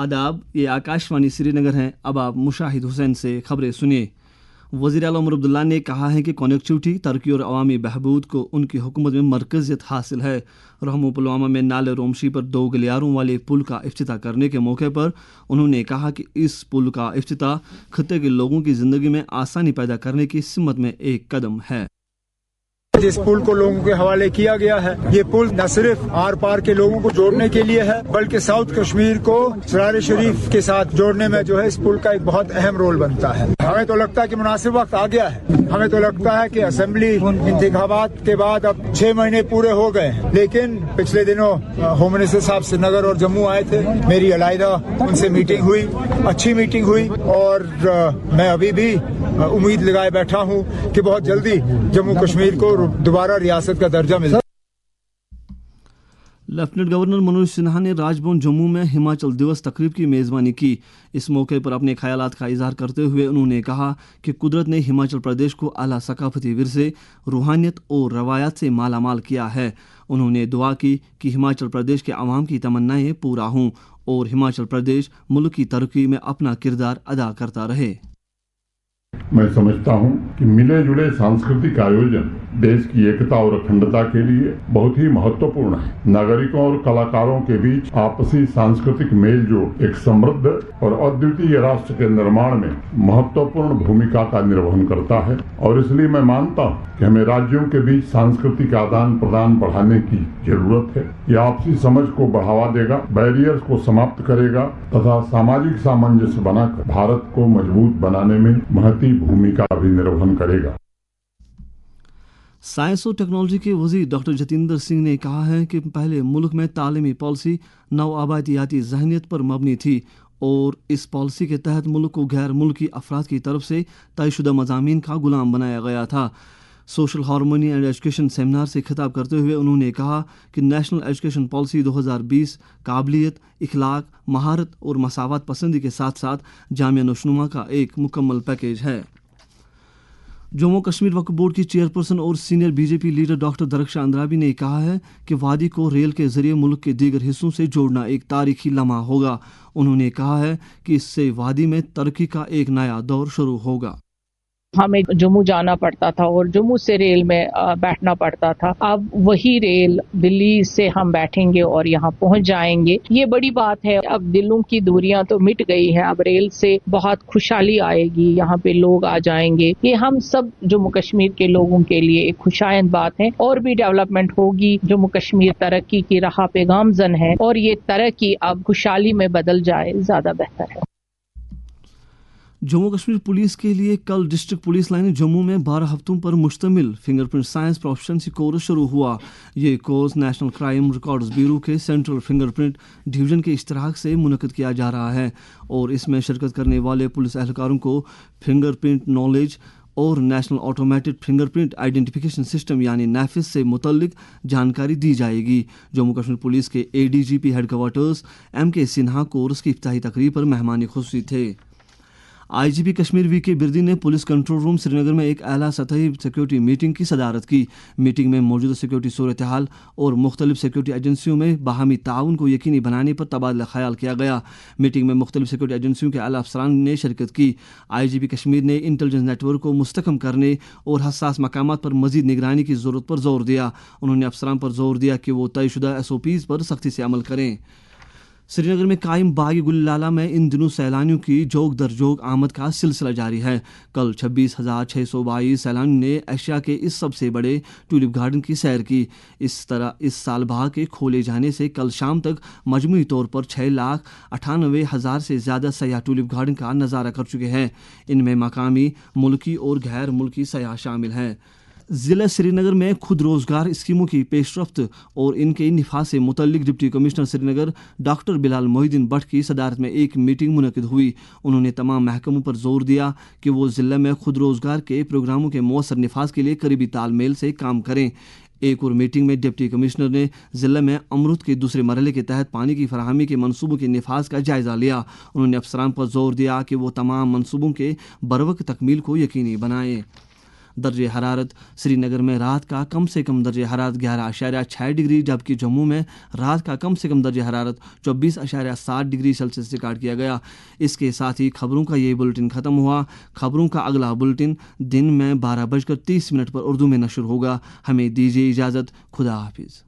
आदाब, ये आकाशवाणी श्रीनगर है। अब आप मुशाहिद हुसैन से खबरें सुनिए। वज़ीर आला उमर अब्दुल्ला ने कहा है कि कनेक्टिविटी, तरक्की और अवामी बहबूद को उनकी हुकूमत में मरकज़ियत हासिल है। रहमो पुलवामा में नाले रोमशी पर 2 गलियारों वाले पुल का इफ्तिताह करने के मौके पर उन्होंने कहा कि इस पुल का इफ्तिताह खत्ते के लोगों की ज़िंदगी में आसानी पैदा करने की सिमत में एक कदम है। जिस पुल को लोगों के हवाले किया गया है, ये पुल न सिर्फ आर पार के लोगों को जोड़ने के लिए है, बल्कि साउथ कश्मीर को सरार शरीफ के साथ जोड़ने में जो है इस पुल का एक बहुत अहम रोल बनता है। हमें तो लगता है कि मुनासिब वक्त आ गया है। हमें तो लगता है कि असेंबली इंतखाबात के बाद अब 6 महीने पूरे हो गए हैं, लेकिन पिछले दिनों होम मिनिस्टर साहब श्रीनगर और जम्मू आए थे। मेरी अलहदा उनसे मीटिंग हुई, अच्छी मीटिंग हुई, और मैं अभी भी उम्मीद लगाए बैठा हूँ कि बहुत जल्दी जम्मू कश्मीर को दोबारा रियासत का दर्जा मिल। लेफ्टिनेंट गवर्नर मनोज सिन्हा ने राजभवन जम्मू में हिमाचल दिवस तकरीब की मेज़बानी की। इस मौके पर अपने ख्यालात का इजहार करते हुए उन्होंने कहा कि कुदरत ने हिमाचल प्रदेश को आला सकाफती विरसे, रूहानियत और रवायात से मालामाल किया है। उन्होंने दुआ की कि हिमाचल प्रदेश के अवाम की तमन्नाएं पूरा हों और हिमाचल प्रदेश मुल्क की तरक्की में अपना किरदार अदा करता रहे। मैं समझता हूं कि मिले जुले सांस्कृतिक आयोजन देश की एकता और अखंडता के लिए बहुत ही महत्वपूर्ण है। नागरिकों और कलाकारों के बीच आपसी सांस्कृतिक मेलजोल एक समृद्ध और अद्वितीय राष्ट्र के निर्माण में महत्वपूर्ण भूमिका का निर्वहन करता है, और इसलिए मैं मानता हूं कि हमें राज्यों के बीच सांस्कृतिक आदान प्रदान बढ़ाने की जरूरत है। यह आपसी समझ को बढ़ावा देगा, बैरियर्स को समाप्त करेगा तथा सामाजिक सामंजस्य बनाकर भारत को मजबूत बनाने में महती भूमिका भी निर्वहन करेगा। साइंस और टेक्नोलॉजी के वज़ीर डॉक्टर जतिंदर सिंह ने कहा है कि पहले मुल्क में तालीमी पॉलिसी नव-आबादियाती ज़हनियत पर मबनी थी और इस पॉलिसी के तहत मुल्क को गैर मुल्की अफराद की तरफ से तयशुदा मज़ामीन का गुलाम बनाया गया था। Social harmony and education seminar से खिताब करते हुए उन्होंने कहा कि नेशनल एजुकेशन पॉलिसी 2020 काबिलियत, इखलाक, महारत और मसावत पसंदी के साथ साथ जामिया नशनुमा का एक मुकम्मल पैकेज है। जम्मू कश्मीर वक्फ बोर्ड की चेयरपर्सन और senior BJP leader doctor Darakhshan Andrabi ने कहा है कि वादी को रेल के जरिए मुल्क के दीगर हिस्सों से जोड़ना एक तारीखी लम्हा होगा। उन्होंने कहा है कि इससे वादी में तरक्की का एक नया दौर शुरू होगा। हमें जम्मू जाना पड़ता था और जम्मू से रेल में बैठना पड़ता था। अब वही रेल दिल्ली से हम बैठेंगे और यहाँ पहुँच जाएंगे। ये बड़ी बात है। अब दिलों की दूरियां तो मिट गई हैं। अब रेल से बहुत खुशहाली आएगी, यहाँ पे लोग आ जाएंगे। ये हम सब जम्मू कश्मीर के लोगों के लिए एक खुशायंद बात है। और भी डेवलपमेंट होगी। जम्मू कश्मीर तरक्की की राह पे गामजन है और ये तरक्की अब खुशहाली में बदल जाए, ज्यादा बेहतर है। जम्मू कश्मीर पुलिस के लिए कल डिस्ट्रिक्ट पुलिस लाइन जम्मू में 12 हफ्तों पर मुश्तमिल फिंगरप्रिंट साइंस प्रोफिशिएंसी कोर्स शुरू हुआ। ये course national crime records bureau के सेंट्रल फिंगरप्रिंट डिवीजन के इश्तराक से मुनक़िद किया जा रहा है और इसमें शिरकत करने वाले पुलिस एहलकारों को फिंगरप्रिंट नॉलेज और national automated fingerprint identification system यानी नेफिस से मुतल्लिक जानकारी दी जाएगी। जम्मू कश्मीर पुलिस के ADGP headquarters MK Sinha course की इफ्ताही तकरीब पर मेहमान खुसूसी थे। IGP कश्मीर VK बिरदी ने पुलिस कंट्रोल रूम श्रीनगर में एक आला सतही सिक्योरिटी मीटिंग की सदारत की। मीटिंग में मौजूदा सिक्योरिटी सूरत हाल और मुख्तलिफ सिक्योरिटी एजेंसियों में बाहमी ताउन को यकीनी बनाने पर तबादला ख्याल किया गया। मीटिंग में मुख्तलिफ सिक्योरिटी एजेंसियों के आला अफसरान ने शिरकत की। IGP कश्मीर ने इंटेलिजेंस नेटवर्क को मुस्तकम करने और हसास मकामात पर मजीद निगरानी की ज़रूरत पर जोर दिया। उन्होंने अफसरान पर जोर दिया कि वो तयशुदा SOPs पर सख्ती से अमल करें। श्रीनगर में कायम बाग गुललाला में इन दिनों सैलानियों की जोग दर जोग आमद का सिलसिला जारी है। कल 26,622 सैलानियों ने एशिया के इस सबसे बड़े ट्यूलिप गार्डन की सैर की। इस तरह इस साल बाग के खोले जाने से कल शाम तक मजमूई तौर पर 6,98,000 से ज़्यादा सयाह ट्यूलिप गार्डन का नज़ारा कर चुके हैं। इनमें मकामी, मुल्की और गैर मुल्की सयाह शामिल हैं। ज़िला श्रीनगर में खुद रोज़गार स्कीमों की पेशरफ्त और इनके निफाज से मुतल्लिक deputy commissioner Srinagar doctor Bilal Mohiuddin Bhat की सदारत में एक मीटिंग मुनक़िद हुई। उन्होंने तमाम महकमों पर जोर दिया कि वो ज़िले में खुद रोज़गार के प्रोग्रामों के मौसर निफाज के लिए करीबी तालमेल से काम करें। एक और मीटिंग में डिप्टी कमिश्नर ने ज़िले में अमरुद के दूसरे मरहले के तहत पानी की फराहमी के मनसूबों के निफाज का जायज़ा लिया। उन्होंने अफसरान पर जोर दिया कि वो तमाम मनसूबों के बरवक्त तकमील को यकीनी बनाएं। درجہ حرارت سری نگر میں رات کا کم سے کم درجہ حرارت 11.6 ڈگری جبکہ جموں میں رات کا کم سے کم درجہ حرارت 24.7 ڈگری سیلسیس ریکارڈ کیا گیا۔ اس کے ساتھ ہی خبروں کا یہ بلٹن ختم ہوا۔ خبروں کا اگلا بلٹن دن میں 12:30 پر اردو میں نشر ہوگا۔ ہمیں دیجیے اجازت، خدا حافظ۔